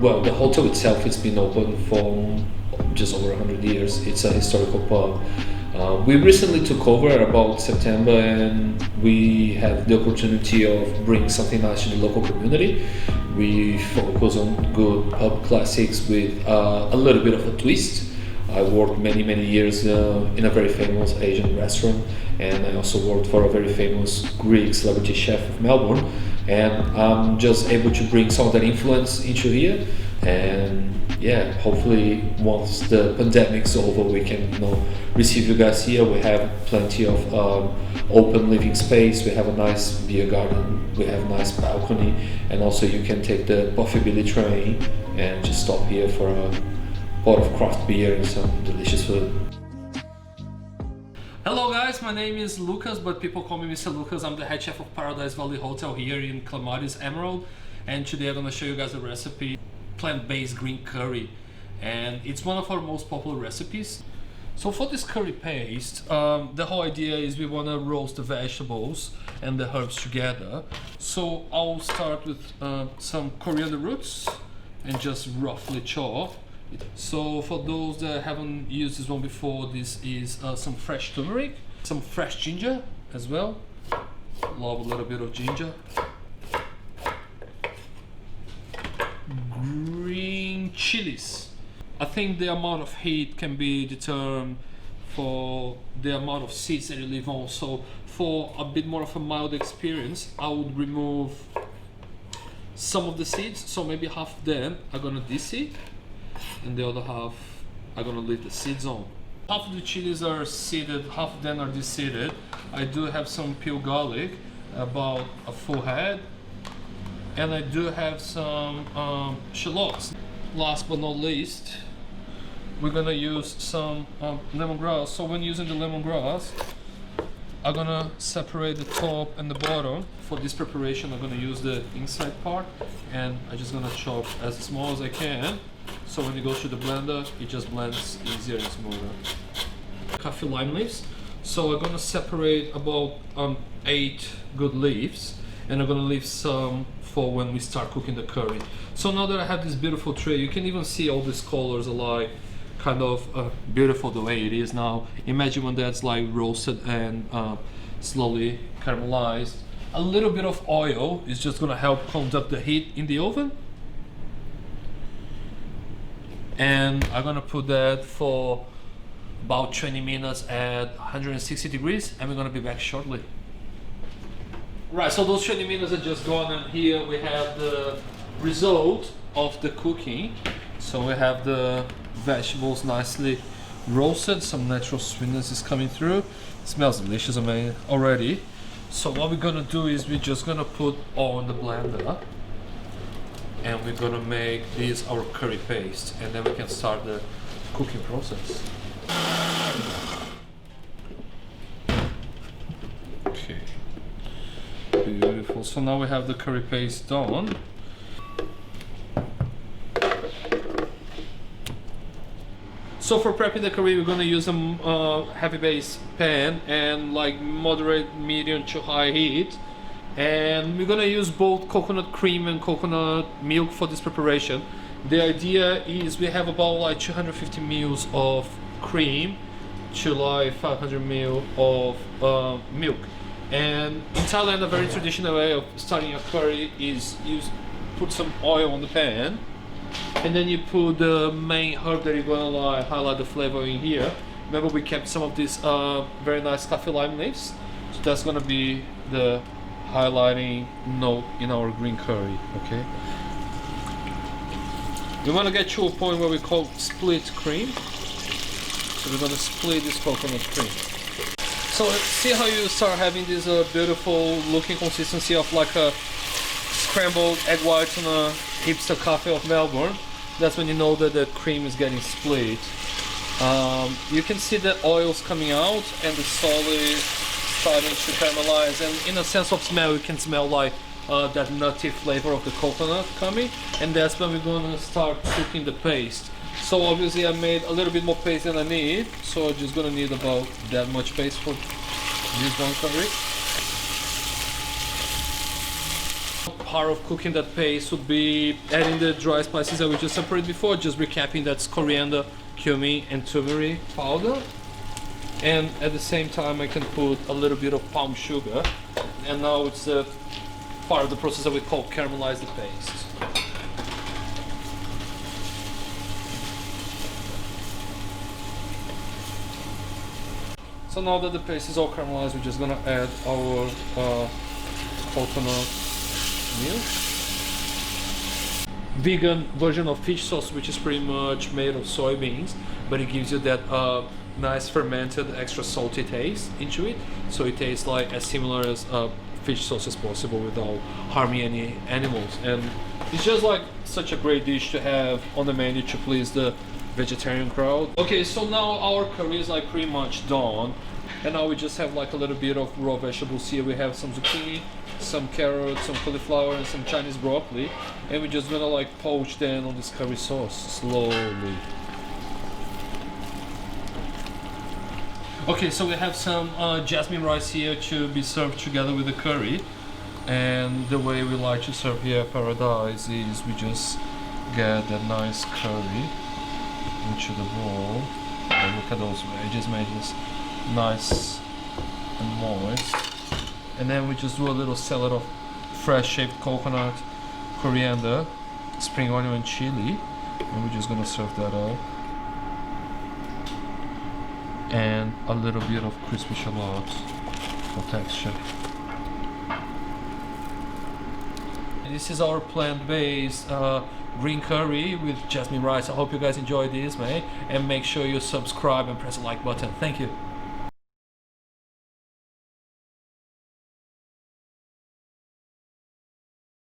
well, the hotel itself has been open for just over 100 years. It's a historical pub. We recently took over about September, and we have the opportunity of bringing something nice to the local community. We focus on good pub classics with a little bit of a twist. I worked many years in a very famous Asian restaurant, and I also worked for a very famous Greek celebrity chef of Melbourne. And I'm just able to bring some of that influence into here. And yeah, hopefully once the pandemic's over, we can receive you guys here. We have plenty of open living space. We have a nice beer garden. We have a nice balcony, and also you can take the Buffy train and just stop here for a pot of craft beer and some delicious food. Hello guys, my name is Lucas, but people call me Mr. Lucas. I'm the head chef of Paradise Valley Hotel here in Clematis Emerald, and today I'm going to show you guys a recipe, plant-based green curry, and it's one of our most popular recipes. So for this curry paste, the whole idea is we want to roast the vegetables and the herbs together. So I'll start with some coriander roots and just roughly chop. So for those that haven't used this one before, this is some fresh turmeric, some fresh ginger as well. Love a little bit of ginger. Green chilies. I think the amount of heat can be determined for the amount of seeds that you leave on. So for a bit more of a mild experience, I would remove some of the seeds. So maybe half of them I'm gonna de-seed, and the other half I'm gonna leave the seeds on. Half of the chilies are seeded, half of them are de-seeded. I do have some peeled garlic, about a full head, and I do have some shallots. Last but not least, we're gonna use some lemongrass. So when using the lemongrass, I'm gonna separate the top and the bottom. For this preparation, I'm gonna use the inside part, and I'm just gonna chop as small as I can. So when it goes through the blender, it just blends easier and smoother. Kaffir lime leaves. So I'm gonna separate about 8 good leaves, and I'm gonna leave some for when we start cooking the curry. So now that I have this beautiful tray, you can even see all these colors are like kind of beautiful the way it is now. Imagine when that's like roasted and slowly caramelized. A little bit of oil is just gonna help conduct the heat in the oven. And I'm gonna put that for about 20 minutes at 160 degrees, and we're gonna be back shortly. Right, so those 20 minutes are just gone, and here we have the result of the cooking. So we have the vegetables nicely roasted, some natural sweetness is coming through. It smells delicious already. So what we're gonna do is we're just gonna put all in the blender, and we're gonna make this our curry paste, and then we can start the cooking process. Okay, beautiful. So now we have the curry paste done. So for prepping the curry, we're gonna use a heavy base pan and like moderate, medium to high heat. And we're gonna use both coconut cream and coconut milk for this preparation. The idea is we have about like 250 ml of cream to like 500 ml of milk. And in Thailand, a very traditional way of starting a curry is you put some oil on the pan, and then you put the main herb that you're gonna like highlight the flavor in here. Remember, we kept some of these very nice kaffir lime leaves, so that's gonna be the highlighting note in our green curry. Okay, we want to get to a point where we call split cream, so we're going to split this coconut cream. So see how you start having this beautiful looking consistency of like a scrambled egg whites on a hipster cafe of Melbourne. That's when you know that the cream is getting split. You can see the oils coming out and the solid starting to caramelize, and in a sense of smell, you can smell like that nutty flavor of the coconut coming, and that's when we're going to start cooking the paste. So obviously I made a little bit more paste than I need, so I'm just going to need about that much paste for this one curry. part of cooking that paste would be adding the dry spices that we just separated before. Just recapping, that's coriander, cumin, and turmeric powder. And at the same time, I can put a little bit of palm sugar. And now it's the part of the process that we call caramelize the paste. So now that the paste is all caramelized, we're just gonna add our coconut milk. Vegan version of fish sauce, which is pretty much made of soybeans, but it gives you that nice fermented extra salty taste into it, so it tastes like as similar as fish sauce as possible without harming any animals. And it's just like such a great dish to have on the menu to please the vegetarian crowd. Okay, so now our curry is like pretty much done, and now we just have like a little bit of raw vegetables here. We have some zucchini, some carrots, some cauliflower, and some Chinese broccoli, and we're just gonna like poach them on this curry sauce slowly. Okay, so we have some jasmine rice here to be served together with the curry, and the way we like to serve here at Paradise is we just get that nice curry into the bowl. And look at those wedges, nice and moist. And then we just do a little salad of fresh shaved coconut, coriander, spring onion, and chili, and we're just gonna serve that up. And a little bit of crispy shallots for texture. And this is our plant-based green curry with jasmine rice. I hope you guys enjoyed this, man. And make sure you subscribe and press the like button. Thank you.